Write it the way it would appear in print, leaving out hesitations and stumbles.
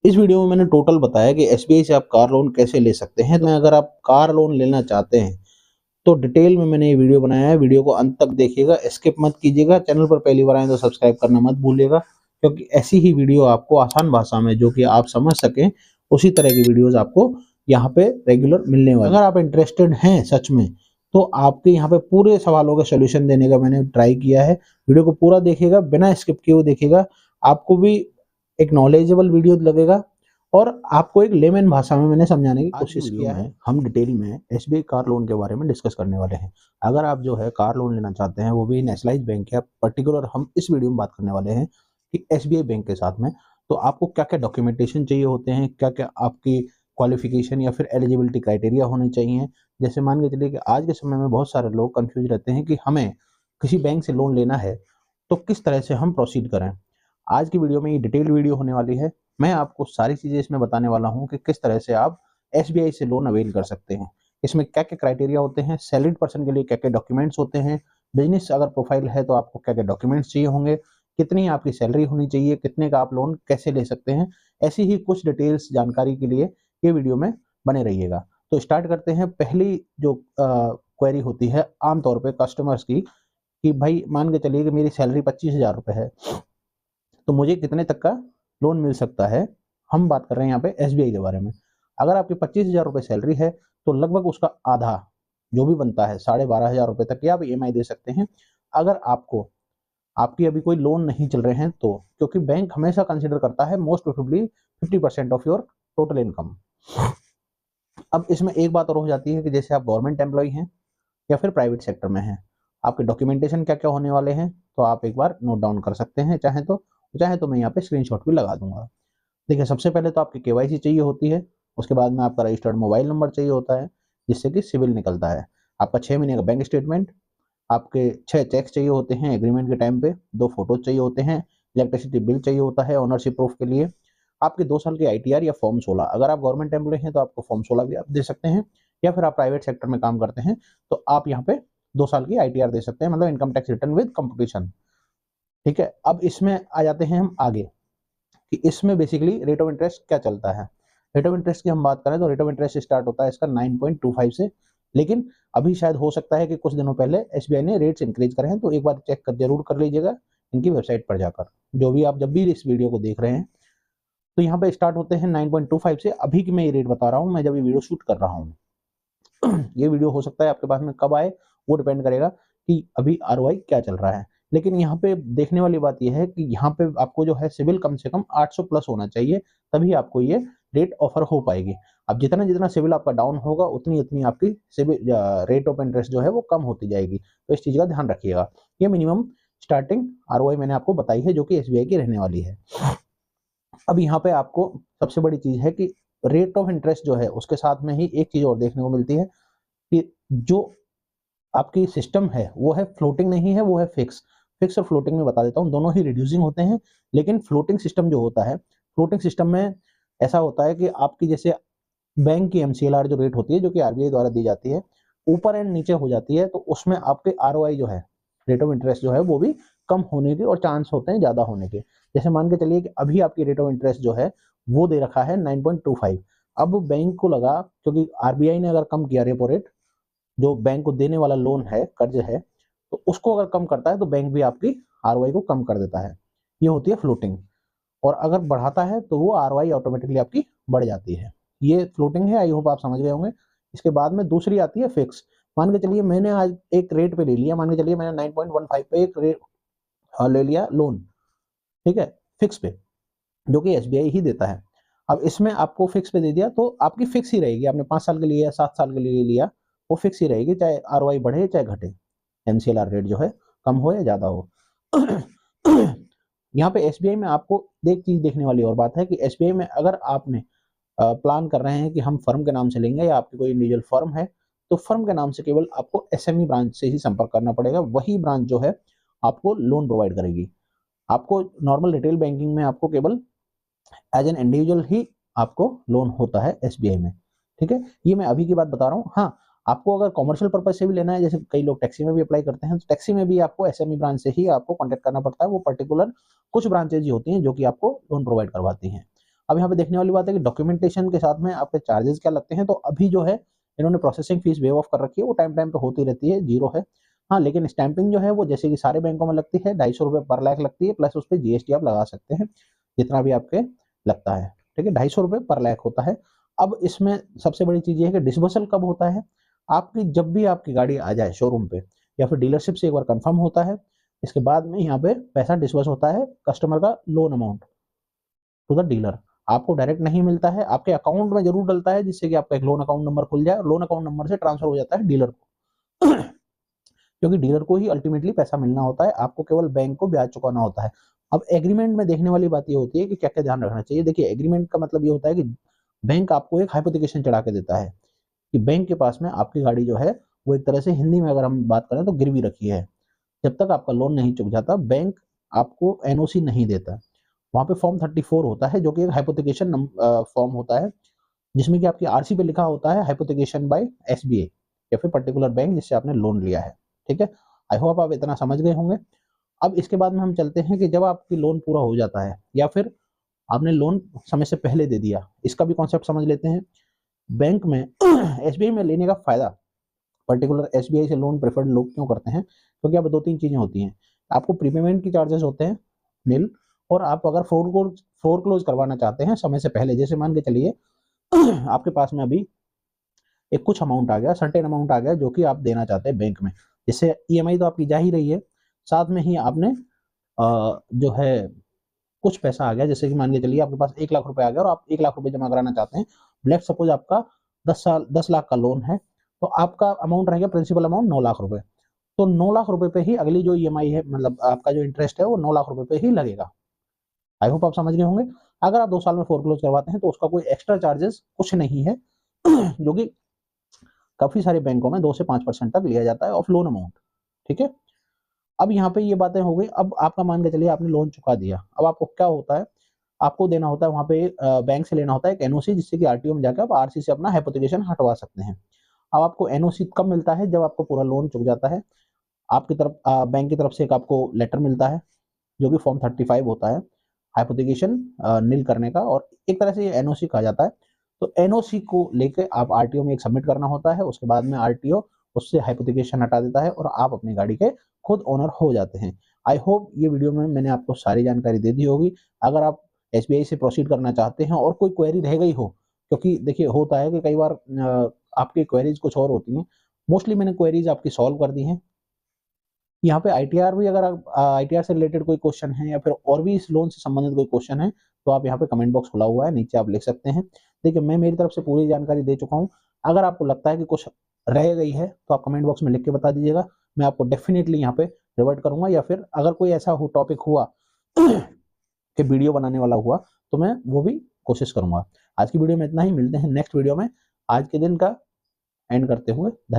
इस वीडियो में मैंने टोटल बताया कि एसबीआई से आप कार लोन कैसे ले सकते हैं। तो अगर आप कार लोन लेना चाहते हैं तो डिटेल में मैंने ये वीडियो बनाया है। वीडियो को अंत तक देखिएगा, स्किप मत कीजिएगा। चैनल पर पहली बार आए तो सब्सक्राइब करना मत भूलिएगा, क्योंकि ऐसी ही वीडियो आपको आसान भाषा में जो कि आप समझ सकें उसी तरह की वीडियोस आपको यहाँ पे रेगुलर मिलने वाली। अगर आप इंटरेस्टेड हैं सच में तो आपके यहाँ पे पूरे सवालों का सोल्यूशन देने का मैंने ट्राई किया है। वीडियो को पूरा देखिएगा, बिना स्किप किए हुए देखिएगा। आपको भी एक नॉलेजेबल वीडियो लगेगा और आपको एक लेमन भाषा में मैंने समझाने की कोशिश किया है। हम डिटेल में एसबीआई कार लोन के बारे में डिस्कस करने वाले हैं। अगर आप जो है कार लोन लेना चाहते हैं, वो भी नेशनलाइज्ड बैंक है, पर्टिकुलर हम इस वीडियो में बात करने वाले हैं कि एसबीआई बैंक के साथ में, तो आपको क्या क्या डॉक्यूमेंटेशन चाहिए होते हैं, क्या क्या आपकी क्वालिफिकेशन या फिर एलिजिबिलिटी क्राइटेरिया होने चाहिए। जैसे मान के चलिए कि आज के समय में बहुत सारे लोग कंफ्यूज रहते हैं कि हमें किसी बैंक से लोन लेना है तो किस तरह से हम प्रोसीड करें। आज की वीडियो में ये डिटेल वीडियो होने वाली है। मैं आपको सारी चीज़ें इसमें बताने वाला हूँ कि किस तरह से आप एसबीआई से लोन अवेल कर सकते हैं। इसमें क्या क्या क्राइटेरिया होते हैं, सैलरीड पर्सन के लिए क्या क्या डॉक्यूमेंट्स होते हैं, बिजनेस अगर प्रोफाइल है तो आपको क्या क्या डॉक्यूमेंट्स चाहिए होंगे, कितनी आपकी सैलरी होनी चाहिए, कितने का आप लोन कैसे ले सकते हैं। ऐसी ही कुछ डिटेल्स जानकारी के लिए ये वीडियो में बने रहिएगा। तो स्टार्ट करते हैं। पहली जो क्वेरी होती है आमतौर पर कस्टमर्स की, कि भाई मान के चलिए कि मेरी सैलरी 25,000 रुपये है, तो मुझे कितने तक का लोन मिल सकता है। हम बात कर रहे हैं यहाँ पे एसबीआई के बारे में। अगर आपकी 25,000 रुपये सैलरी है तो लगभग उसका आधा जो भी बनता है 12,500 रुपये तक की आप ईएमआई दे सकते हैं। अगर आपको आपकी अभी कोई लोन नहीं चल रहे हैं तो, क्योंकि बैंक हमेशा कंसिडर करता है most probably 50% of your total income. अब इसमें एक बात और हो जाती है कि जैसे आप गवर्नमेंट एम्प्लॉय हैं या फिर प्राइवेट सेक्टर में हैं, आपके डॉक्यूमेंटेशन क्या क्या होने वाले हैं तो आप एक बार नोट डाउन कर सकते हैं। चाहे तो मैं यहाँ पे स्क्रीनशॉट भी लगा दूंगा। देखिए, सबसे पहले तो आपकी केवाईसी चाहिए होती है। उसके बाद में आपका रजिस्टर्ड मोबाइल नंबर चाहिए होता है, जिससे कि सिविल निकलता है। आपका 6 महीने का बैंक स्टेटमेंट, आपके 6 चेक्स चाहिए होते हैं एग्रीमेंट के टाइम पे, 2 फोटोज चाहिए होते हैं, इलेक्ट्रिसिटी बिल चाहिए होता है ओनरशिप प्रूफ के लिए, आपके 2 साल की आईटीआर या फॉर्म 16। अगर आप गवर्नमेंट एम्प्लॉय हैं तो आपको फॉर्म 16 भी आप दे सकते हैं, या फिर आप प्राइवेट सेक्टर में काम करते हैं तो आप यहाँ पे 2 साल की आईटीआर दे सकते हैं, मतलब income tax return with competition. ठीक है, अब इसमें आ जाते हैं हम आगे कि इसमें बेसिकली रेट ऑफ इंटरेस्ट क्या चलता है। रेट ऑफ इंटरेस्ट की हम बात करें तो रेट ऑफ इंटरेस्ट स्टार्ट होता है इसका 9.25 से, लेकिन अभी शायद हो सकता है कि कुछ दिनों पहले एसबीआई ने रेट्स इंक्रीज करे हैं, तो एक बार चेक कर जरूर कर लीजिएगा इनकी वेबसाइट पर जाकर। जो भी आप जब भी इस वीडियो को देख रहे हैं तो यहाँ पे स्टार्ट होते हैं 9.25 से। अभी की मैं ये रेट बता रहा हूँ, मैं जब ये वीडियो शूट कर रहा हूँ। ये वीडियो हो सकता है आपके पास में कब आए, वो डिपेंड करेगा कि अभी आरओआई क्या चल रहा है। लेकिन यहाँ पे देखने वाली बात यह है कि यहाँ पे आपको जो है सिविल कम से कम 800 प्लस होना चाहिए, तभी आपको ये रेट ऑफर हो पाएगी। अब जितना जितना सिविल आपका डाउन होगा उतनी उतनी आपकी सिविल रेट ऑफ इंटरेस्ट जो है वो कम होती जाएगी। तो इस चीज का ध्यान रखिएगा। ये मिनिमम स्टार्टिंग आरओआई मैंने आपको बताई है, जो कि एसबीआई की रहने वाली है। अब यहाँ पे आपको सबसे बड़ी चीज है कि रेट ऑफ इंटरेस्ट जो है उसके साथ में ही एक चीज और देखने को मिलती है कि जो आपकी सिस्टम है वो है फ्लोटिंग नहीं है, वो है फिक्स। फिक्स और फ्लोटिंग में बता देता हूँ, दोनों ही रिड्यूसिंग होते हैं। लेकिन फ्लोटिंग सिस्टम जो होता है, फ्लोटिंग सिस्टम में ऐसा होता है कि आपकी जैसे बैंक की एमसीएलआर जो रेट होती है, जो कि आरबीआई द्वारा दी जाती है, ऊपर एंड नीचे हो जाती है, तो उसमें आपके आरओआई जो है, रेट ऑफ इंटरेस्ट जो है वो भी कम होने के और चांस होते हैं ज्यादा होने के। जैसे मान के चलिए कि अभी आपकी रेट ऑफ इंटरेस्ट जो है वो दे रखा है 9.25। अब बैंक को लगा, क्योंकि आरबीआई ने अगर कम किया रेपो रेट, जो बैंक को देने वाला लोन है, कर्ज है, तो उसको अगर कम करता है तो बैंक भी आपकी आरओआई को कम कर देता है। ये होती है फ्लोटिंग। और अगर बढ़ाता है तो वो आरओआई ऑटोमेटिकली आपकी बढ़ जाती है। ये फ्लोटिंग है, आई होप आप समझ गए होंगे। इसके बाद में दूसरी आती है फिक्स। मान के चलिए मैंने आज एक रेट पे ले लिया, मान के चलिए मैंने 9.15 पे एक रेट ले लिया लोन, ठीक है, फिक्स पे, जो कि एसबीआई ही देता है। अब इसमें आपको फिक्स पे दे दिया तो आपकी फिक्स ही रहेगी। आपने 5 साल के लिए या 7 साल के लिए लिया, वो फिक्स ही रहेगी, चाहे आरओआई बढ़े चाहे घटे, एमसीएलआर रेट जो है कम हो या ज्यादा हो। यहाँ पे एसबीआई में आपको एक चीज देखने वाली और बात है कि एसबीआई में अगर आपने प्लान कर रहे हैं कि हम फर्म के नाम से लेंगे या आपकी कोई इंडिविजुअल फर्म है, तो फर्म के नाम से केवल आपको एसएमई ब्रांच से ही संपर्क करना पड़ेगा। वही ब्रांच जो है आपको लोन प्रोवाइड करेगी। आपको नॉर्मल रिटेल बैंकिंग में आपको केवल एज एन इंडिविजुअल ही आपको लोन होता है एसबीआई में। ठीक है, ये मैं अभी की बात बता रहा हूँ। हाँ, आपको अगर कॉमर्शियल पर्पज से भी लेना है, जैसे कई लोग टैक्सी में भी अप्लाई करते हैं, तो टैक्सी में भी आपको एसएमई ब्रांच से ही आपको कॉन्टेक्ट करना पड़ता है। वो पर्टिकुलर कुछ ब्रांचेज ही होती हैं जो कि आपको लोन प्रोवाइड करवाती हैं। अब यहाँ पे देखने वाली बात है कि डॉक्यूमेंटेशन के साथ में आपके चार्जेस क्या लगते हैं। तो अभी जो है इन्होंने प्रोसेसिंग फीस वेव ऑफ कर रखी है, वो टाइम टाइम पे होती रहती है, जीरो है। हाँ, लेकिन स्टैंपिंग जो है वो जैसे कि सारे बैंकों में लगती है, 250 रुपये पर लाख लगती है, प्लस उस पर जीएसटी आप लगा सकते हैं जितना भी आपके लगता है। ठीक है, 250 रुपये पर लाख होता है। अब इसमें सबसे बड़ी चीज ये है कि डिस्बर्सल कब होता है, आपकी जब भी आपकी गाड़ी आ जाए शोरूम पे या फिर डीलरशिप से एक बार कंफर्म होता है, इसके बाद में यहाँ पे पैसा डिस्बर्स होता है कस्टमर का loan amount to the dealer. आपको डायरेक्ट नहीं मिलता है, आपके अकाउंट में जरूर डलता है, जिससे कि आपका एक लोन अकाउंट नंबर खुल जाए, लोन अकाउंट नंबर से ट्रांसफर हो जाता है डीलर को क्योंकि डीलर को ही अल्टीमेटली पैसा मिलना होता है, आपको केवल बैंक को ब्याज चुकाना होता है। अब एग्रीमेंट में देखने वाली बात ये होती है कि क्या क्या ध्यान रखना चाहिए। देखिए, एग्रीमेंट का मतलब ये होता है कि बैंक आपको एक हाइपोथिकेशन चढ़ा के देता है कि बैंक के पास में आपकी गाड़ी जो है वो एक तरह से, हिंदी में अगर हम बात करें तो गिरवी रखी है। जब तक आपका लोन नहीं चुक जाता बैंक आपको एनओसी नहीं देता। वहां पे फॉर्म 34 होता है जो कि एक हाइपोथिकेशन फॉर्म होता है, जिसमें कि आपकी आरसी पे लिखा होता है हाइपोथिकेशन बाय एसबीआई या फिर पर्टिकुलर बैंक जिससे आपने लोन लिया है। ठीक है, आई होप आप इतना समझ गए होंगे। अब इसके बाद में हम चलते हैं कि जब आपकी लोन पूरा हो जाता है या फिर आपने लोन समय से पहले दे दिया, इसका भी कॉन्सेप्ट समझ लेते हैं। बैंक में एसबीआई में लेने का फायदा, पर्टिकुलर एसबीआई से लोन प्रेफर्ड लोग क्यों करते हैं, क्योंकि अब दो तीन चीजें होती हैं। आपको प्रीपेमेंट की चार्जेस होते हैं नील, और आप अगर फोर क्लोज करवाना चाहते हैं समय से पहले, जैसे मान के चलिए आपके पास में अभी एक कुछ अमाउंट आ गया, सर्टेन अमाउंट आ गया जो कि आप देना चाहते हैं बैंक में, जिससे ईएमआई तो आपकी जा ही रही है, साथ में ही आपने जो है कुछ पैसा आ गया, जैसे कि मान के चलिए आपके पास 1 लाख रुपए आ गया और आप 1 लाख रुपए जमा कराना चाहते हैं। लेट्स सपोज आपका 10 लाख का लोन है, तो आपका अमाउंट रहेगा प्रिंसिपल अमाउंट 9 लाख रुपए। तो 9 लाख रुपए पे ही अगली जो ईएमआई है, मतलब आपका जो इंटरेस्ट है वो 9 लाख रुपए पे ही लगेगा। आई होप आप समझ गए होंगे। अगर आप 2 साल में फोरक्लोज करवाते हैं तो उसका कोई एक्स्ट्रा चार्जेस कुछ नहीं है जो कि काफी सारे बैंकों में 2 से 5% तक लिया जाता है ऑफ लोन अमाउंट। ठीक है, अब यहाँ पे ये बातें हो गई। अब आपका मान के चलिए आपने लोन चुका दिया, अब आपको क्या होता है, आपको देना होता है वहां पे बैंक से लेना होता है एक एनओसी, जिससे कि आरटीओ में जाकर आप आरसी से अपना हाइपोथिकेशन हटवा सकते हैं। अब आपको एनओसी कब मिलता है, जब आपको पूरा लोन चुक जाता है। आपकी तरफ बैंक की तरफ से एक आपको लेटर मिलता है जो कि फॉर्म 35 होता है हाइपोथिकेशन नील करने का, और एक तरह से ये एनओसी कहा जाता है। तो एनओसी को लेके आप आरटीओ में एक सबमिट करना होता है, उसके बाद में आरटीओ उससे हाइपोथिकेशन हटा देता है और आप अपनी गाड़ी के खुद ओनर हो जाते हैं। आई होप ये वीडियो में मैंने आपको सारी जानकारी दे दी होगी। अगर आप एसबीआई से प्रोसीड करना चाहते हैं और कोई क्वेरी रह गई हो, क्योंकि देखिए होता है कि कई बार आपकी क्वेरीज कुछ और होती हैं, मोस्टली मैंने क्वेरीज आपकी सॉल्व कर दी हैं। यहाँ पे आईटीआर भी, अगर आप आईटीआर से रिलेटेड कोई क्वेश्चन है या फिर और भी इस लोन से संबंधित कोई क्वेश्चन है, तो आप यहाँ पे कमेंट बॉक्स खुला हुआ है, नीचे आप लिख सकते हैं। देखिए, मैं मेरी तरफ से पूरी जानकारी दे चुका हूँ। अगर आपको लगता है कि कुछ रह गई है तो आप कमेंट बॉक्स में लिख के बता दीजिएगा, मैं आपको डेफिनेटली यहाँ पे रिवर्ट करूंगा, या फिर अगर कोई ऐसा हो टॉपिक हुआ कि वीडियो बनाने वाला हुआ तो मैं वो भी कोशिश करूंगा। आज की वीडियो में इतना ही, मिलते हैं नेक्स्ट वीडियो में। आज के दिन का एंड करते हुए धन्यवाद।